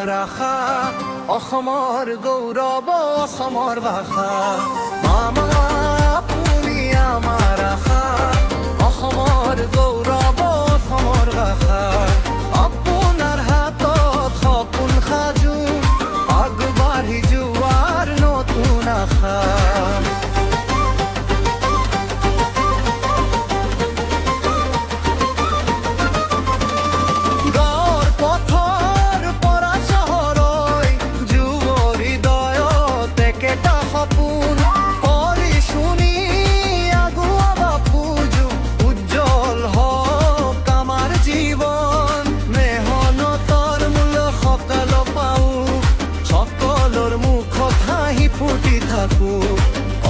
আমাৰ আশা, অসমৰ গৌৰৱ অসমৰ ভাষা। মামা আপুনি আমাৰ আশা, অসমৰ গৌৰৱ অসমৰ ভাষা। আপোনাৰ হাতত সপোন সাজু, আগবাঢ়ি যোৱাৰ নতুন আশা।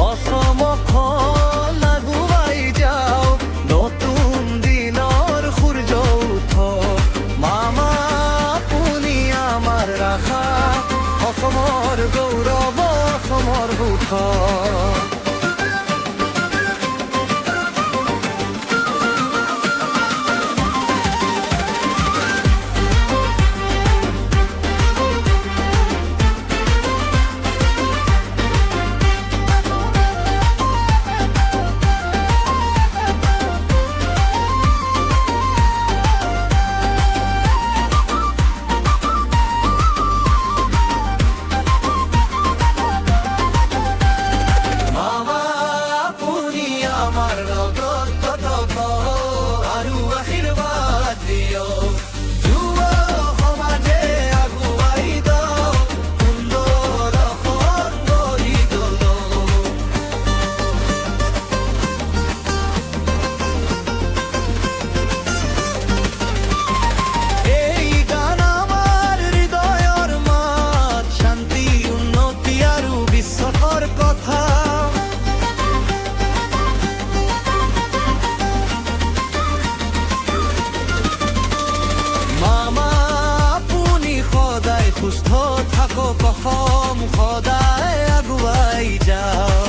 অসমখন আগুৱাই যাওক, নতুন দিনৰ সূৰ্য উঠক। মামা আপুনি আমাৰ আশা, অসমৰ গৌৰৱ অসমৰ সুখ। সুস্থ থাকক, অসম সদায় আগুৱাই যাওক।